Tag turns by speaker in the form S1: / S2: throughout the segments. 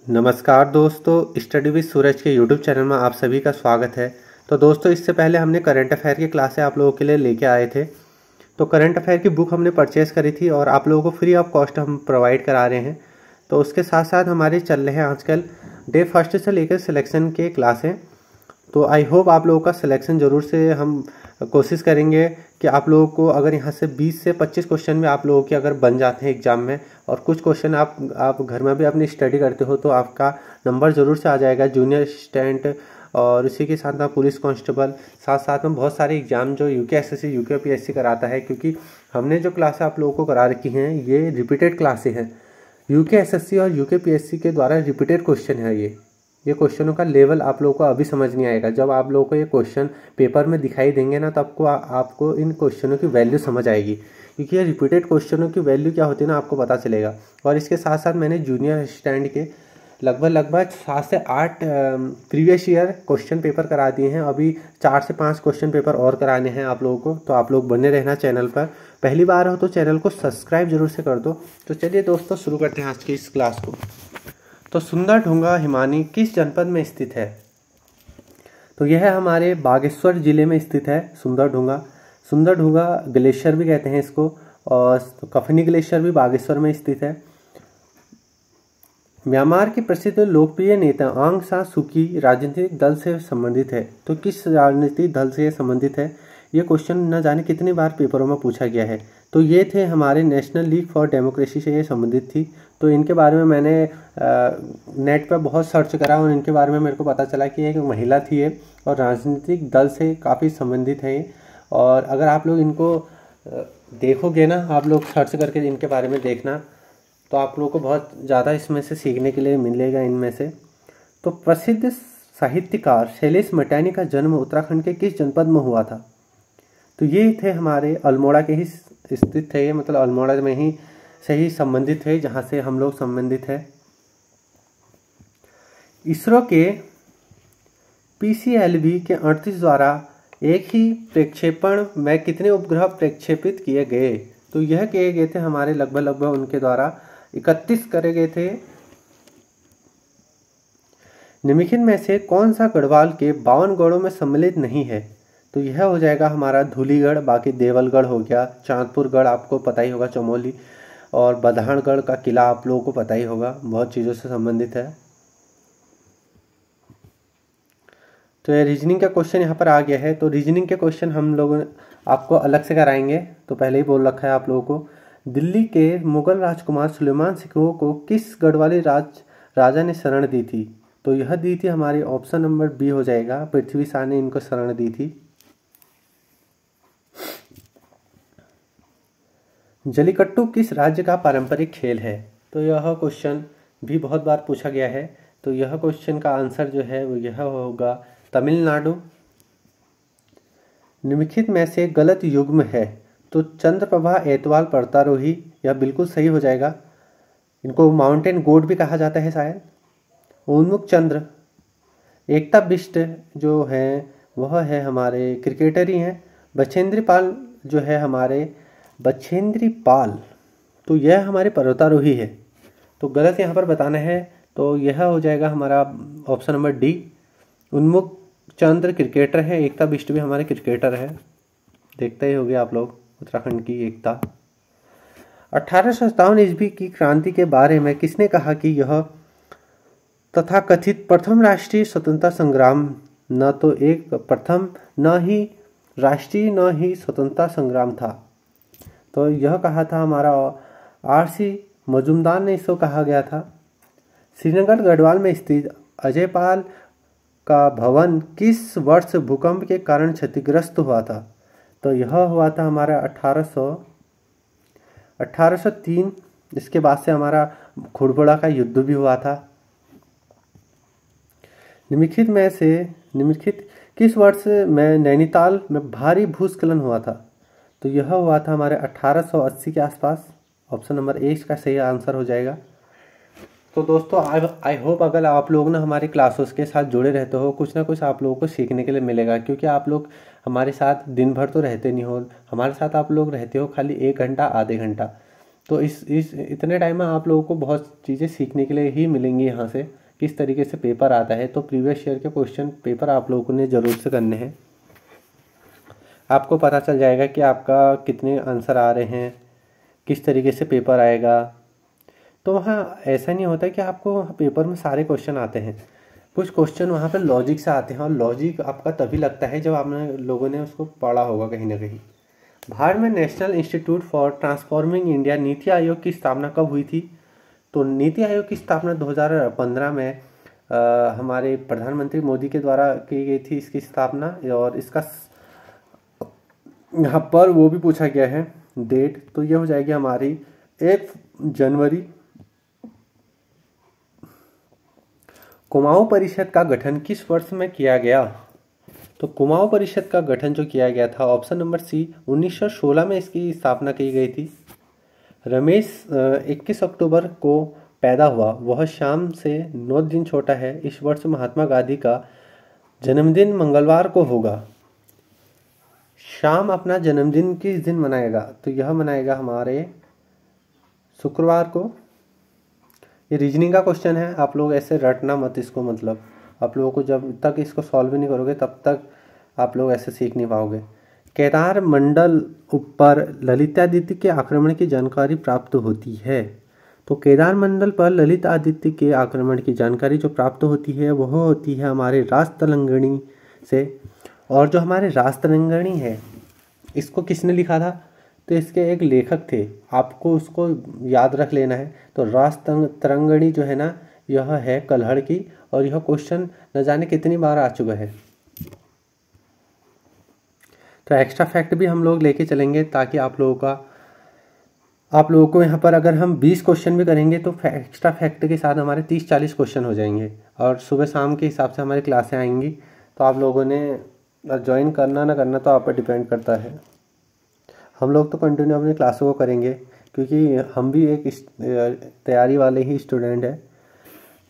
S1: नमस्कार दोस्तों, study with सूरज के यूट्यूब चैनल में आप सभी का स्वागत है। तो दोस्तों, इससे पहले हमने करंट अफेयर की क्लासें आप लोगों के लिए लेके आए थे। तो करंट अफेयर की बुक हमने परचेज़ करी थी और आप लोगों को फ्री ऑफ कॉस्ट हम प्रोवाइड करा रहे हैं। तो उसके साथ साथ हमारे चल रहे हैं आजकल डे फर्स्ट से लेकर सिलेक्शन के क्लासें। तो आई होप आप लोगों का सिलेक्शन ज़रूर से हम कोशिश करेंगे कि आप लोगों को अगर यहाँ से 20 से 25 क्वेश्चन में आप लोगों के अगर बन जाते हैं एग्ज़ाम में, और कुछ क्वेश्चन आप घर में भी अपनी स्टडी करते हो तो आपका नंबर ज़रूर से आ जाएगा। जूनियर असिस्टेंट और इसी के साथ में पुलिस कांस्टेबल, साथ साथ में बहुत सारे एग्ज़ाम जो यूकेएसएससी यूकेपीएससी कराता है, क्योंकि हमने जो क्लासें आप लोगों को करा रखी हैं ये रिपीटेड क्लासें हैं। यूकेएसएससी और यूकेपीएससी के द्वारा रिपीटेड क्वेश्चन है। ये क्वेश्चनों का लेवल आप लोगों को अभी समझ नहीं आएगा। जब आप लोगों को ये क्वेश्चन पेपर में दिखाई देंगे ना, तब आपको इन क्वेश्चनों की वैल्यू समझ आएगी, क्योंकि ये रिपीटेड क्वेश्चनों की वैल्यू क्या होती है ना, आपको पता चलेगा। और इसके साथ साथ मैंने जूनियर असिस्टेंट के लगभग 7 से 8 प्रीवियस ईयर क्वेश्चन पेपर करा दिए हैं। अभी 4 से 5 क्वेश्चन पेपर और कराने हैं आप लोगों को। तो आप लोग बने रहना चैनल पर। पहली बार हो तो चैनल को सब्सक्राइब जरूर से कर दो। तो चलिए दोस्तों, शुरू करते हैं आज की इस क्लास को। तो सुंदरढूंगा हिमानी किस जनपद में स्थित है? तो यह हमारे बागेश्वर जिले में स्थित है। सुंदरढूंगा ग्लेशियर भी कहते हैं इसको, और कफनी ग्लेशियर भी बागेश्वर में स्थित है। म्यांमार के प्रसिद्ध लोकप्रिय नेता आंग सान सूकी राजनीतिक दल से संबंधित है। तो किस राजनीतिक दल से संबंधित है? ये क्वेश्चन न जाने कितनी बार पेपरों में पूछा गया है। तो ये थे हमारे नेशनल लीग फॉर डेमोक्रेसी से ये संबंधित थी। तो इनके बारे में मैंने नेट पर बहुत सर्च करा और इनके बारे में मेरे को पता चला कि एक महिला थी ये, और राजनीतिक दल से काफ़ी संबंधित है ये। और अगर आप लोग इनको देखोगे ना, आप लोग सर्च करके इनके बारे में देखना, तो आप लोगों को बहुत ज़्यादा इसमें से सीखने के लिए मिलेगा इनमें से। तो प्रसिद्ध साहित्यकार शैलेश मटियानी का जन्म उत्तराखंड के किस जनपद में हुआ था? तो ये थे हमारे अल्मोड़ा के ही स्थित थे, मतलब अल्मोड़ा में ही से ही संबंधित है, जहाँ से हम लोग संबंधित है। इसरो के PCLB के 38 द्वारा एक ही प्रक्षेपण में कितने उपग्रह प्रक्षेपित किए गए? तो यह किए गए थे हमारे लगभग उनके द्वारा 31 करे गए थे। निम्नलिखित में से कौन सा गढ़वाल के 52 गढ़ों में सम्मिलित नहीं है? तो यह हो जाएगा हमारा धूलीगढ़। बाकी देवलगढ़ हो गया, चांदपुर गढ़ आपको पता ही होगा, चमोली, और बधानगढ़ का किला आप लोगों को पता ही होगा, बहुत चीज़ों से संबंधित है। तो ये रीजनिंग का क्वेश्चन यहाँ पर आ गया है। तो रीजनिंग के क्वेश्चन हम लोग आपको अलग से कराएंगे। तो पहले ही बोल रखा है आप लोगों को। दिल्ली के मुगल राजकुमार सुलेमान सिखों को किस गढ़वाली राजा ने शरण दी थी? तो यह दी थी हमारी ऑप्शन नंबर बी हो जाएगा, पृथ्वी शाह ने इनको शरण दी थी। जलीकट्टू किस राज्य का पारंपरिक खेल है? तो यह क्वेश्चन भी बहुत बार पूछा गया है। तो यह क्वेश्चन का आंसर जो है वो यह होगा तमिलनाडु। निम्नलिखित में से गलत युग्म है? तो चंद्रप्रभा एतवाल पर्वतारोही, यह बिल्कुल सही हो जाएगा। इनको माउंटेन गोड भी कहा जाता है शायद। उन्मुख चंद्र, एकता बिष्ट जो है वह है हमारे क्रिकेटर ही हैं। बछेंद्री पाल जो है हमारे बछेंद्री पाल, तो यह हमारे पर्वतारोही है। तो गलत यहाँ पर बताना है, तो यह हो जाएगा हमारा ऑप्शन नंबर डी। उन्मुख चंद्र क्रिकेटर है, एकता बिष्ट भी हमारे क्रिकेटर है। देखते ही होंगे आप लोग उत्तराखंड की एकता। 1857 ईस्वी की क्रांति के बारे में किसने कहा कि यह तथाकथित प्रथम राष्ट्रीय स्वतंत्रता संग्राम न तो एक प्रथम न ही राष्ट्रीय न ही स्वतंत्रता संग्राम था? तो यह कहा था हमारा RC मजुमदार ने इसको कहा गया था। श्रीनगर गढ़वाल में स्थित अजयपाल का भवन किस वर्ष भूकंप के कारण क्षतिग्रस्त हुआ था? तो यह हुआ था हमारा 1803। इसके बाद से हमारा खुड़बुड़ा का युद्ध भी हुआ था। निम्नलिखित किस वर्ष में नैनीताल में भारी भूस्खलन हुआ था? तो यह हुआ था हमारे 1880 के आसपास। ऑप्शन नंबर ए इसका सही आंसर हो जाएगा। तो दोस्तों, आई होप अगर आप लोग ना हमारी क्लासेस के साथ जुड़े रहते हो, कुछ ना कुछ आप लोगों को सीखने के लिए मिलेगा, क्योंकि आप लोग हमारे साथ दिन भर तो रहते नहीं हो। हमारे साथ आप लोग रहते हो खाली 1 घंटा आधे घंटा। तो इस इतने टाइम में आप लोगों को बहुत चीज़ें सीखने के लिए ही मिलेंगी यहाँ से, किस तरीके से पेपर आता है। तो प्रीवियस ईयर के क्वेश्चन पेपर आप लोगों ने ज़रूर से करने हैं। आपको पता चल जाएगा कि आपका कितने आंसर आ रहे हैं, किस तरीके से पेपर आएगा। तो वहाँ ऐसा नहीं होता कि आपको पेपर में सारे क्वेश्चन आते हैं, कुछ क्वेश्चन वहाँ पर लॉजिक से आते हैं, और लॉजिक आपका तभी लगता है जब आपने लोगों ने उसको पढ़ा होगा कहीं ना कहीं। भारत में national institute for transforming India NITI Aayog की स्थापना कब हुई थी? तो नीति आयोग की स्थापना 2015 में हमारे प्रधानमंत्री मोदी के द्वारा की गई थी इसकी स्थापना। और इसका यहाँ पर वो भी पूछा गया है डेट, तो ये हो जाएगी हमारी 1 जनवरी। कुमाऊं परिषद का गठन किस वर्ष में किया गया? तो कुमाऊं परिषद का गठन जो किया गया था, ऑप्शन नंबर सी, 1916 में इसकी स्थापना की गई थी। रमेश 21 अक्टूबर को पैदा हुआ, वह शाम से 9 दिन छोटा है। इस वर्ष महात्मा गांधी का जन्मदिन मंगलवार को होगा। शाम अपना जन्मदिन किस दिन मनाएगा? तो यह मनाएगा हमारे शुक्रवार को। ये रीजनिंग का क्वेश्चन है, आप लोग ऐसे रटना मत इसको, मतलब आप लोगों को जब तक इसको सॉल्व नहीं करोगे तब तक आप लोग ऐसे सीख नहीं पाओगे। केदार मंडल पर ललितादित्य के आक्रमण की जानकारी प्राप्त होती है। तो केदार मंडल पर ललित आदित्य के आक्रमण की जानकारी जो प्राप्त होती है वह होती है हमारे राजतरंगिणी से। और जो हमारे राजतरंगिणी है, इसको किसने लिखा था? तो इसके एक लेखक थे, आपको उसको याद रख लेना है। तो राजतरंगिणी जो है ना, यह है कल्हड़ की, और यह क्वेश्चन न जाने कितनी बार आ चुका है। तो एक्स्ट्रा फैक्ट भी हम लोग लेके चलेंगे ताकि आप लोगों को यहाँ पर अगर हम 20 क्वेश्चन भी करेंगे तो एक्स्ट्रा फैक्ट के साथ हमारे 30-40 क्वेश्चन हो जाएंगे। और सुबह शाम के हिसाब से हमारी क्लासें आएंगी, तो आप लोगों ने ज्वाइन करना ना करना तो आप पर डिपेंड करता है। हम लोग तो कंटिन्यू अपनी क्लासों को करेंगे क्योंकि हम भी एक तैयारी वाले ही स्टूडेंट हैं।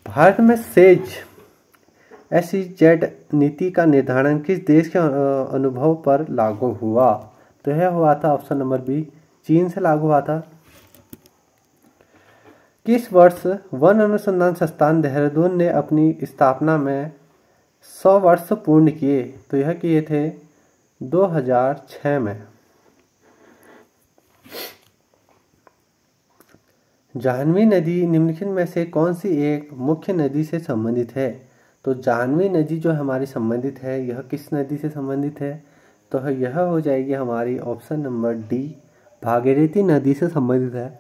S1: भारत में SEZ नीति का निर्धारण किस देश के अनुभव पर लागू हुआ? तो यह हुआ था ऑप्शन नंबर बी, चीन से लागू हुआ था। किस वर्ष वन अनुसंधान संस्थान देहरादून ने अपनी स्थापना में 100 वर्ष पूर्ण किए? तो यह किए थे 2006 में। जाह्नवी नदी निम्नलिखित में से कौन सी एक मुख्य नदी से संबंधित है? तो जाह्नवी नदी जो हमारी संबंधित है, यह किस नदी से संबंधित है? तो यह हो जाएगी हमारी ऑप्शन नंबर डी, भागीरथी नदी से संबंधित है।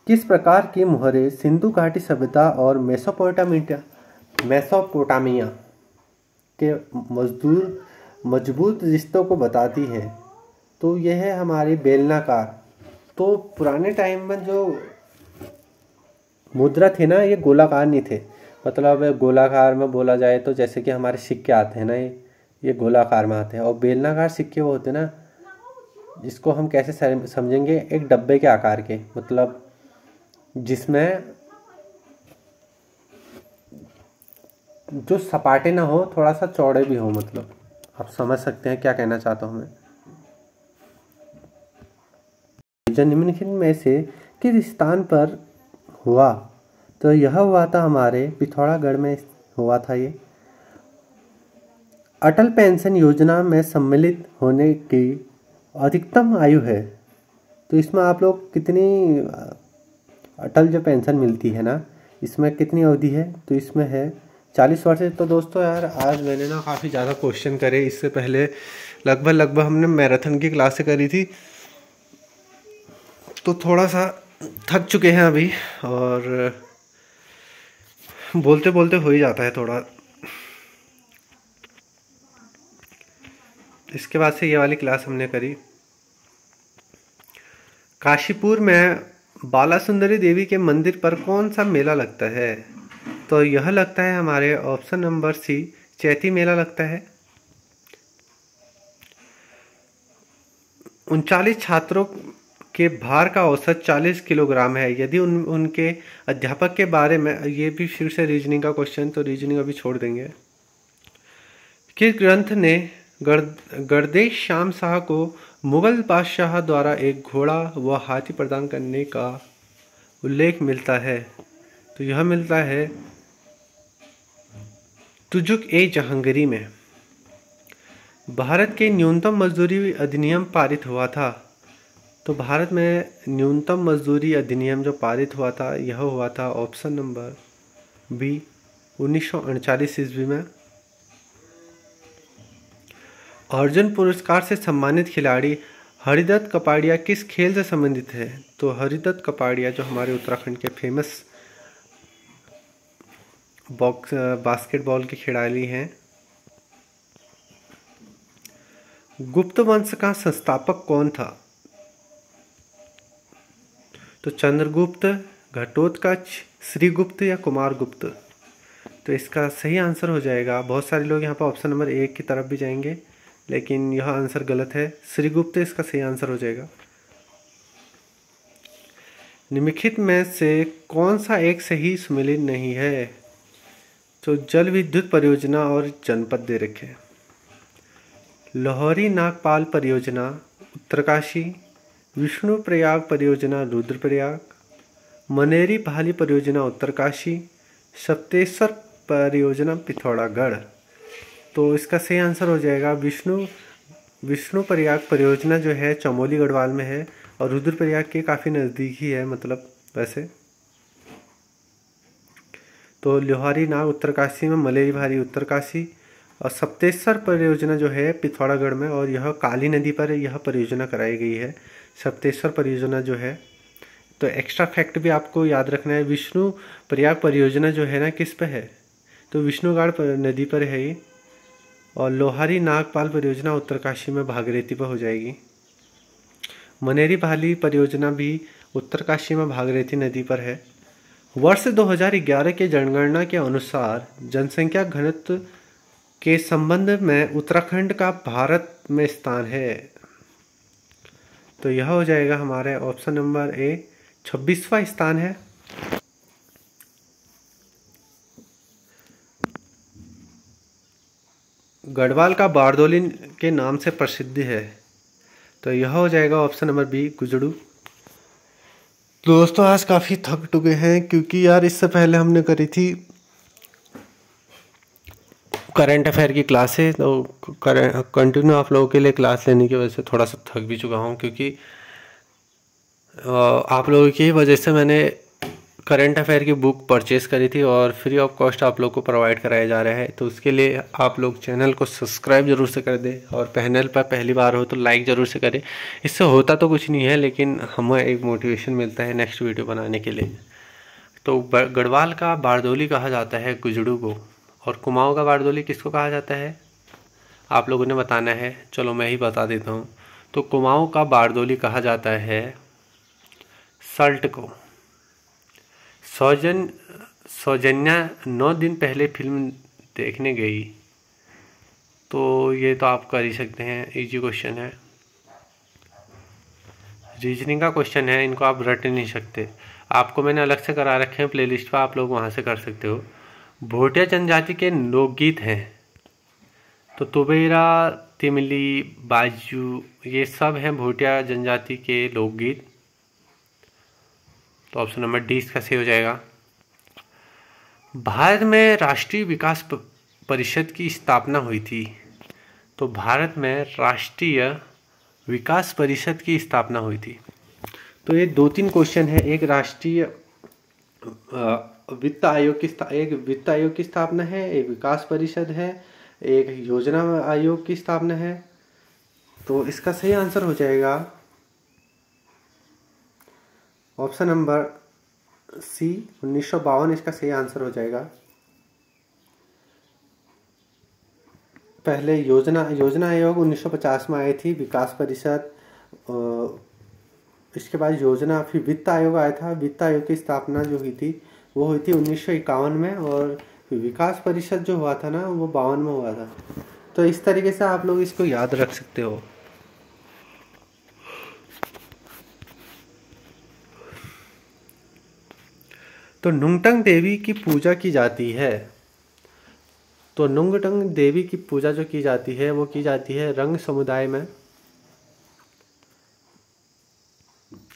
S1: किस प्रकार की मुहरें सिंधु घाटी सभ्यता और मेसोपोटामिया के मजबूत रिश्तों को बताती हैं? तो यह है हमारी बेलनाकार। तो पुराने टाइम में जो मुद्रा थे ना, ये गोलाकार नहीं थे, मतलब गोलाकार में बोला जाए तो जैसे कि हमारे सिक्के आते हैं ना, ये गोलाकार में आते हैं। और बेलनाकार सिक्के वो होते हैं ना, जिसको हम कैसे समझेंगे, एक डब्बे के आकार के, मतलब जिसमें जो सपाटे ना हो, थोड़ा सा चौड़े भी हो, मतलब आप समझ सकते हैं क्या कहना चाहता हूँ मैं। निम्नलिखित में से किस स्थान पर हुआ? तो यह हुआ था हमारे पिथौरागढ़ में हुआ था। ये अटल पेंशन योजना में सम्मिलित होने की अधिकतम आयु है। तो इसमें आप लोग कितनी अटल जो पेंशन मिलती है ना, इसमें कितनी अवधि है? तो इसमें है 40 वर्ष। तो दोस्तों यार, आज मैंने ना काफ़ी ज़्यादा क्वेश्चन करे। इससे पहले लगभग हमने मैराथन की क्लासें करी थी, तो थोड़ा सा थक चुके हैं अभी, और बोलते बोलते हो ही जाता है थोड़ा। इसके बाद से ये वाली क्लास हमने करी। काशीपुर में बाला सुंदरी देवी के मंदिर पर कौन सा मेला लगता है? तो यह लगता है हमारे ऑप्शन नंबर सी, चैती मेला लगता है। 39 छात्रों के भार का औसत 40 किलोग्राम है। यदि उनके अध्यापक के बारे में, ये भी फिर से रीजनिंग का क्वेश्चन, तो रीजनिंग अभी छोड़ देंगे। किस ग्रंथ ने गर्देश श्याम शाह को मुगल बादशाह द्वारा एक घोड़ा व हाथी प्रदान करने का उल्लेख मिलता है? तो यह मिलता है तुजुक-ए-जहांगीरी में। भारत के न्यूनतम मजदूरी अधिनियम पारित हुआ था। तो भारत में न्यूनतम मजदूरी अधिनियम जो पारित हुआ था यह हुआ था ऑप्शन नंबर बी 1939 ईस्वी में। अर्जुन पुरस्कार से सम्मानित खिलाड़ी हरिदत्त कपाड़िया किस खेल से संबंधित है? तो हरिदत्त कपाड़िया जो हमारे उत्तराखंड के फेमस बास्केटबॉल के खिलाड़ी हैं। गुप्त वंश का संस्थापक कौन था? तो चंद्रगुप्त, घटोत्कच, श्रीगुप्त या कुमारगुप्त? तो इसका सही आंसर हो जाएगा, बहुत सारे लोग यहाँ पर ऑप्शन नंबर 1 की तरफ भी जाएंगे लेकिन यह आंसर गलत है। श्रीगुप्त इसका सही आंसर हो जाएगा। निम्नलिखित में से कौन सा एक सही सुमेलित नहीं है? तो जल विद्युत परियोजना और जनपद दे रखे। लाहौरी नागपाल परियोजना उत्तरकाशी, विष्णु प्रयाग परियोजना रुद्रप्रयाग, मनेरी भाली परियोजना उत्तरकाशी, सप्तेश्वर परियोजना पिथौरागढ़। तो इसका सही आंसर हो जाएगा विष्णु प्रयाग परियोजना जो है चमोली गढ़वाल में है और रुद्रप्रयाग के काफ़ी नज़दीक ही है, मतलब वैसे। तो लोहारी नाग उत्तरकाशी में, मलेरी भाली उत्तरकाशी और सप्तेश्वर परियोजना जो है पिथौरागढ़ में, और यह काली नदी पर यह परियोजना कराई गई है सप्तेश्वर परियोजना जो है। तो एक्स्ट्रा फैक्ट भी आपको याद रखना है, विष्णु प्रयाग परियोजना जो है ना किस पे है? तो विष्णुगाड़ नदी पर है ये। और लोहारी नागपाल परियोजना उत्तरकाशी में भागीरथी पर हो जाएगी। मनेरी भाली परियोजना भी उत्तरकाशी में भागीरथी नदी पर है। वर्ष 2011 के जनगणना के अनुसार जनसंख्या घनत्व के संबंध में उत्तराखंड का भारत में स्थान है? तो यह हो जाएगा हमारे ऑप्शन नंबर ए 26वां स्थान है। गढ़वाल का बारदोली के नाम से प्रसिद्ध है, तो यह हो जाएगा ऑप्शन नंबर बी गुजड़ू। दोस्तों आज काफ़ी थक चुके हैं क्योंकि यार इससे पहले हमने करी थी करंट अफेयर की क्लासेस, तो कंटिन्यू आप लोगों के लिए क्लास लेने की वजह से थोड़ा सा थक भी चुका हूँ, क्योंकि आप लोगों की वजह से मैंने करंट अफेयर की बुक परचेज़ करी थी और फ्री ऑफ कॉस्ट आप लोग को प्रोवाइड कराया जा रहा है। तो उसके लिए आप लोग चैनल को सब्सक्राइब जरूर से कर दें और चैनल पर पहली बार हो तो लाइक ज़रूर से करें। इससे होता तो कुछ नहीं है लेकिन हमें एक मोटिवेशन मिलता है नेक्स्ट वीडियो बनाने के लिए। तो गढ़वाल का बारदोली कहा जाता है गुजड़ू को, और कुमाऊँ का बारदोली किसको कहा जाता है आप लोगों ने बताना है। चलो मैं ही बता देता हूँ। तो कुमाऊँ का बारदोली कहा जाता है सल्ट को। सौजन्या 9 दिन पहले फिल्म देखने गई, तो ये तो आप कर ही सकते हैं, इजी क्वेश्चन है, रीजनिंग का क्वेश्चन है, इनको आप रट नहीं सकते। आपको मैंने अलग से करा रखे हैं प्लेलिस्ट पर, आप लोग वहाँ से कर सकते हो। भोटिया जनजाति के लोकगीत हैं, तो तुबेरा, तिमली, बाजू, ये सब हैं भोटिया जनजाति के लोकगीत। तो ऑप्शन नंबर डी इसका सही हो जाएगा। भारत में राष्ट्रीय विकास परिषद की स्थापना हुई थी, तो भारत में राष्ट्रीय विकास परिषद की स्थापना हुई थी। तो ये 2-3 क्वेश्चन है, एक राष्ट्रीय वित्त आयोग की स्थापना है, एक विकास परिषद है, एक योजना आयोग की स्थापना है। तो इसका सही आंसर हो जाएगा ऑप्शन नंबर सी 1952 इसका सही आंसर हो जाएगा। पहले योजना आयोग 1950 में आई थी, विकास परिषद, इसके बाद योजना, फिर वित्त आयोग आया था। वित्त आयोग की स्थापना जो हुई थी वो हुई थी 1951 में, और विकास परिषद जो हुआ था ना वो 52 में हुआ था। तो इस तरीके से आप लोग इसको याद रख सकते हो। तो नुंगटंग देवी की पूजा की जाती है, तो नुंगटंग देवी की पूजा जो की जाती है वो की जाती है रंग समुदाय में।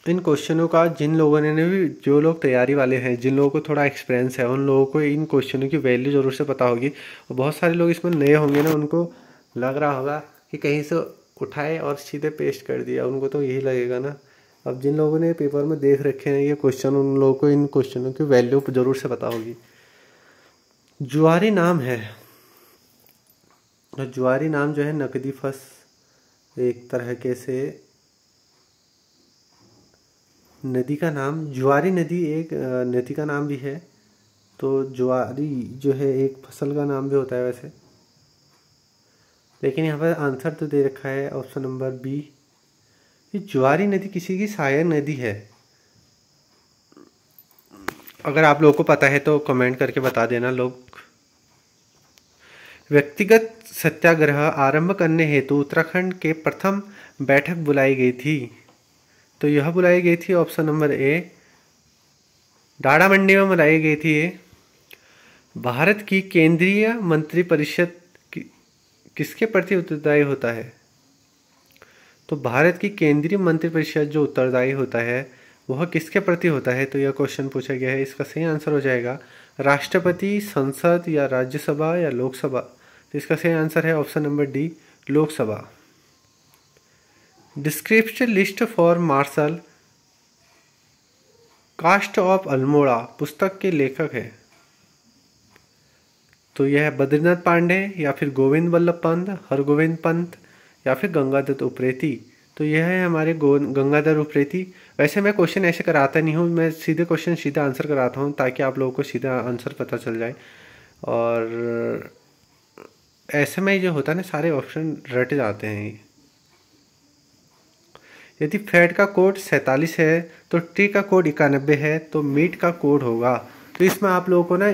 S1: इन क्वेश्चनों का जिन लोगों ने भी, जो लोग तैयारी वाले हैं, जिन लोगों को थोड़ा एक्सपीरियंस है, उन लोगों को इन क्वेश्चनों की वैल्यू ज़रूर से पता होगी। और बहुत सारे लोग इसमें नए होंगे ना, उनको लग रहा होगा कि कहीं से उठाए और सीधे पेस्ट कर दिया, उनको तो यही लगेगा ना। अब जिन लोगों ने पेपर में देख रखे हैं ये क्वेश्चन, उन लोगों को इन क्वेश्चनों की वैल्यू ज़रूर से पता होगी। जुआरी नाम है, और जुआरी नाम जो है नकदी फंस एक तरह के से नदी का नाम, जुआरी नदी एक नदी का नाम भी है। तो जुआरी जो है एक फसल का नाम भी होता है वैसे, लेकिन यहाँ पर आंसर तो दे रखा है ऑप्शन नंबर बी, ये जुआरी नदी किसी की सहायक नदी है। अगर आप लोगों को पता है तो कमेंट करके बता देना लोग। व्यक्तिगत सत्याग्रह आरंभ करने हेतु उत्तराखंड के प्रथम बैठक बुलाई गई थी। तो यह बुलाई गई थी ऑप्शन नंबर ए, डाड़ा मंडी में बुलाई गई थी ये। भारत की केंद्रीय मंत्रिपरिषद किसके प्रति उत्तरदायी होता है? तो भारत की केंद्रीय मंत्रिपरिषद जो उत्तरदायी होता है वह किसके प्रति होता है? तो यह क्वेश्चन पूछा गया है। इसका सही आंसर हो जाएगा राष्ट्रपति, संसद या राज्यसभा या लोकसभा। तो इसका सही आंसर है option number D, Lok Sabha. Description list for martial caste of Almora पुस्तक के लेखक है। तो यह है बद्रीनाथ पांडे या फिर गोविंद वल्लभ पंत, हरगोविंद पंत या फिर गंगादत्त उप्रेती। तो यह है हमारे गंगाधर उप्रेती। वैसे मैं क्वेश्चन ऐसे कराता नहीं हूँ, मैं सीधे क्वेश्चन सीधा आंसर कराता हूँ ताकि आप लोगों को सीधा आंसर पता चल जाए। और ऐसे में जो होता है ना, सारे ऑप्शन रट जाते हैं। यदि फैट का कोड 47 है तो टी का कोड 91 है, तो मीट का कोड होगा। तो इसमें आप लोगों को ना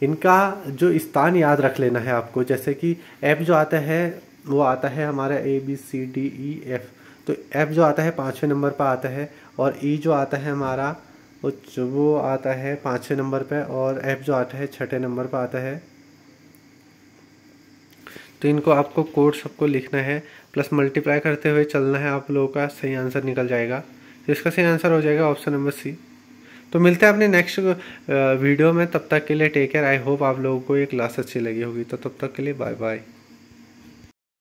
S1: इनका जो स्थान याद रख लेना है आपको। जैसे कि एफ जो आता है वो आता है हमारा ABCDEF। तो एफ जो आता है 5वें नंबर पर आता है, और ई जो आता है हमारा वो आता है 5वें नंबर पर, और एफ जो आता है 6ठे नंबर पर आता है। तो इनको आपको कोड सबको लिखना है, प्लस मल्टीप्लाई करते हुए चलना है, आप लोगों का सही आंसर निकल जाएगा। तो इसका सही आंसर हो जाएगा ऑप्शन नंबर सी। तो मिलते हैं अपने नेक्स्ट वीडियो में, तब तक के लिए टेक केयर। आई होप आप लोगों को ये क्लास अच्छी लगी होगी। तो तब तक के लिए बाय बाय।